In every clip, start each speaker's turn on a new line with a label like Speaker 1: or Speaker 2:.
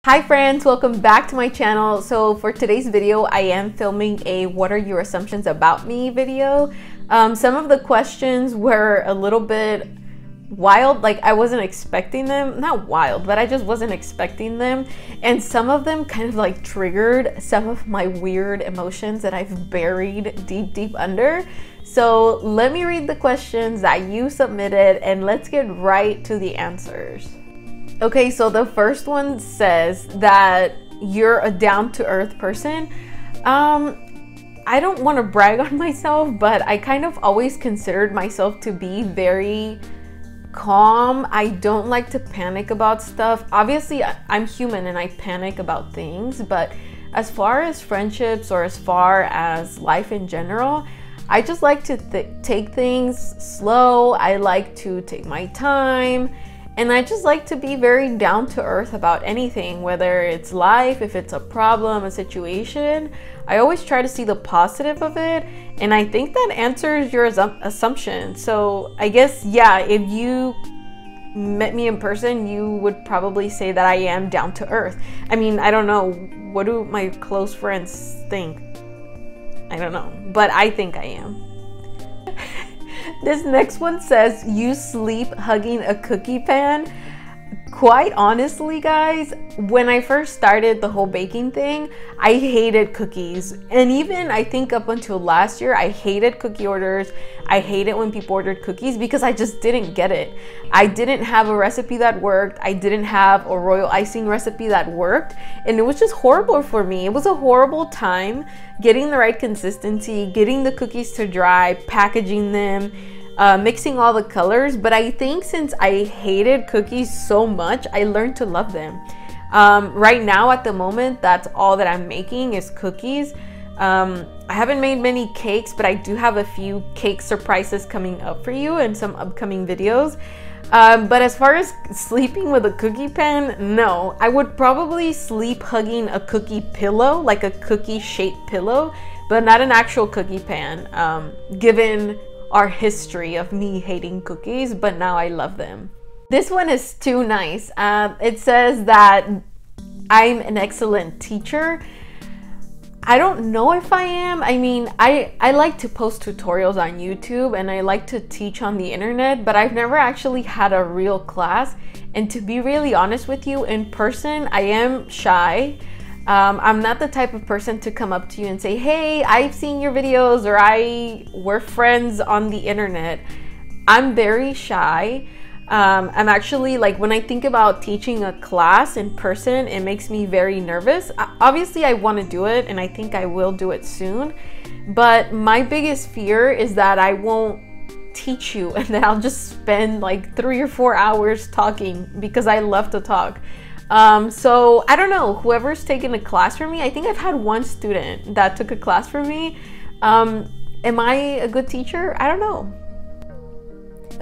Speaker 1: Hi friends, welcome back to my channel. So for today's video, I am filming a what are your assumptions about me video. Some of the questions were a little bit wild, like I wasn't expecting them. Not wild, but I just wasn't expecting them. And some of them kind of like triggered some of my weird emotions that I've buried deep under. So let me read the questions that you submitted and let's get right to the answers. Okay, so the first one says that you're a down-to-earth person. I don't want to brag on myself, but I kind of always considered myself to be very calm. I don't like to panic about stuff. Obviously, I'm human and I panic about things, but as far as friendships or as far as life in general, I just like to take things slow. I like to take my time. And I just like to be very down to earth about anything, whether it's life, if it's a problem, a situation. I always try to see the positive of it. And I think that answers your assumption. So I guess, yeah, if you met me in person, you would probably say that I am down to earth. I mean, I don't know. What do my close friends think? I don't know, but I think I am. This next one says, you sleep hugging a cookie pan. Quite honestly, guys, when I first started the whole baking thing, I hated cookies. And even I think up until last year, I hated cookie orders. I hated when people ordered cookies because I just didn't get it. I didn't have a recipe that worked. I didn't have a royal icing recipe that worked. And it was just horrible for me. It was a horrible time getting the right consistency, getting the cookies to dry, packaging them, mixing all the colors. But I think since I hated cookies so much, I learned to love them. Right now at the moment, that's all that I'm making is cookies. I haven't made many cakes, but I do have a few cake surprises coming up for you in some upcoming videos. But as far as sleeping with a cookie pan, no. I would probably sleep hugging a cookie pillow, like a cookie shaped pillow, but not an actual cookie pan, given our history of me hating cookies, but now I love them. This one is too nice. It says that I'm an excellent teacher. I don't know if I am. I mean, I like to post tutorials on YouTube and I like to teach on the internet, but I've never actually had a real class. And to be really honest with you, in person, I am shy. I'm not the type of person to come up to you and say, hey, I've seen your videos, or we're friends on the internet. I'm very shy. I'm actually, like, when I think about teaching a class in person, it makes me very nervous. Obviously, I want to do it and I think I will do it soon. But my biggest fear is that I won't teach you and then I'll just spend like 3 or 4 hours talking because I love to talk. So I don't know, whoever's taken a class from me, I think I've had one student that took a class from me. Am I a good teacher? I don't know.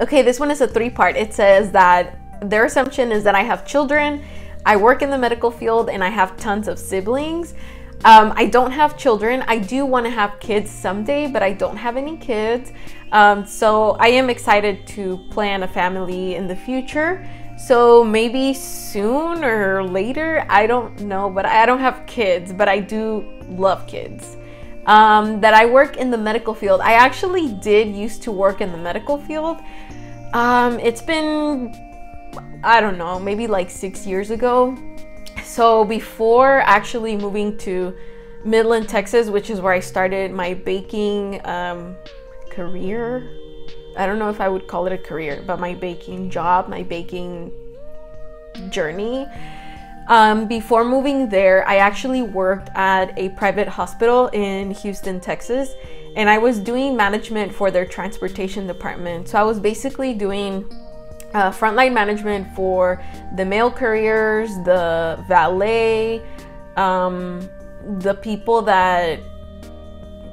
Speaker 1: Okay, this one is a 3-part. It says that their assumption is that I have children, I work in the medical field, and I have tons of siblings. I don't have children. I do want to have kids someday, but I don't have any kids. So I am excited to plan a family in the future. So maybe soon or later, I don't know, but I don't have kids, but I do love kids. That I work in the medical field. I actually did used to work in the medical field. It's been, I don't know, maybe like 6 years ago. So before actually moving to Midland, Texas, which is where I started my baking career. I don't know if I would call it a career, but my baking job, my baking journey. Before moving there, I actually worked at a private hospital in Houston, Texas, and I was doing management for their transportation department. So I was basically doing frontline management for the mail couriers, the valet, the people that,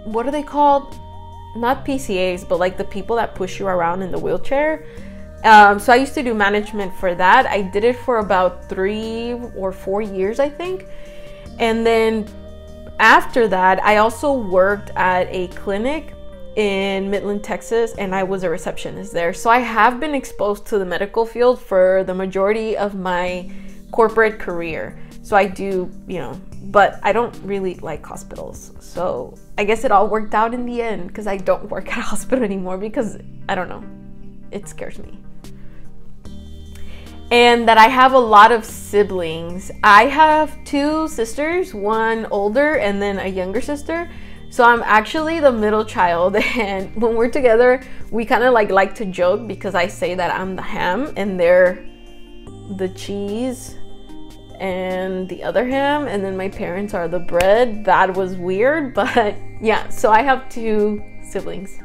Speaker 1: what are they called? Not PCAs, but like the people that push you around in the wheelchair. So I used to do management for that. I did it for about 3 or 4 years, I think. And then after that, I also worked at a clinic in Midland, Texas, and I was a receptionist there. So I have been exposed to the medical field for the majority of my corporate career. So I do, you know, but I don't really like hospitals. So I guess it all worked out in the end because I don't work at a hospital anymore because I don't know, it scares me. And that I have a lot of siblings. I have 2 sisters, one older and then a younger sister. So I'm actually the middle child, and when we're together, we kind of like to joke because I say that I'm the ham and they're the cheese and the other ham, and then my parents are the bread. That was weird, but yeah, so I have 2 siblings.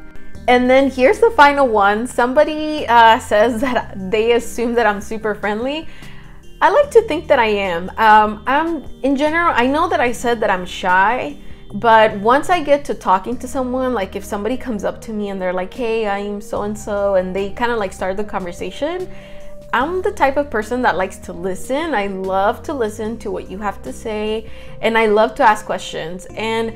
Speaker 1: And then here's the final one. Somebody says that they assume that I'm super friendly. I like to think that I am. I'm in general, I know that I said that I'm shy, but once I get to talking to someone, like if somebody comes up to me and they're like, hey, I'm so-and-so, and they kind of like start the conversation, I'm the type of person that likes to listen. I love to listen to what you have to say, and I love to ask questions. And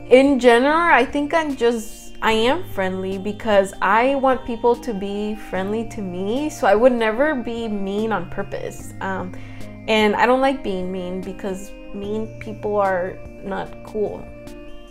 Speaker 1: in general, I think I am friendly because I want people to be friendly to me. So I would never be mean on purpose. And I don't like being mean because mean people are not cool.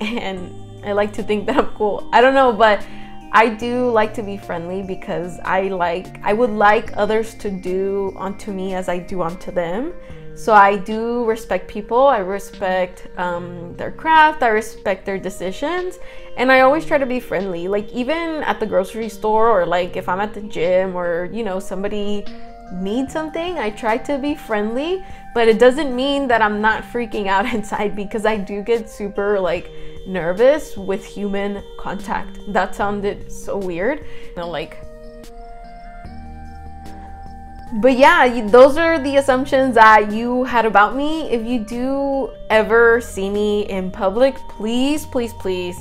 Speaker 1: And I like to think that I'm cool. I don't know, but I do like to be friendly because I would like others to do unto me as I do unto them. So I do respect people. I respect their craft. I respect their decisions. And I always try to be friendly. Like even at the grocery store, or like if I'm at the gym, or you know, somebody needs something, I try to be friendly. But it doesn't mean that I'm not freaking out inside, because I do get super like nervous with human contact. That sounded so weird. You know, like, but yeah, those are the assumptions that you had about me. If you do ever see me in public, please, please, please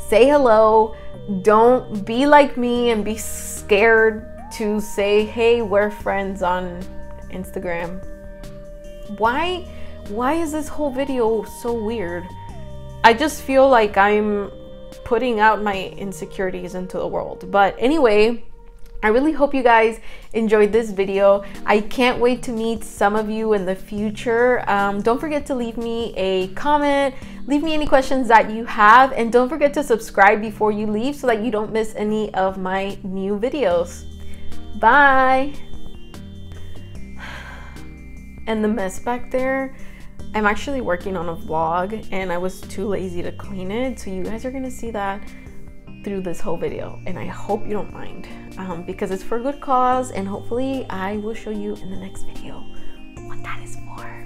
Speaker 1: say hello. Don't be like me and be scared to say, hey, we're friends on Instagram. Why is this whole video so weird? I just feel like I'm putting out my insecurities into the world. But anyway, I really hope you guys enjoyed this video. I can't wait to meet some of you in the future. Don't forget to leave me a comment, leave me any questions that you have, and don't forget to subscribe before you leave so that you don't miss any of my new videos. Bye! And the mess back there, I'm actually working on a vlog and I was too lazy to clean it, so you guys are gonna see that through this whole video, and I hope you don't mind because it's for a good cause, and hopefully I will show you in the next video what that is for.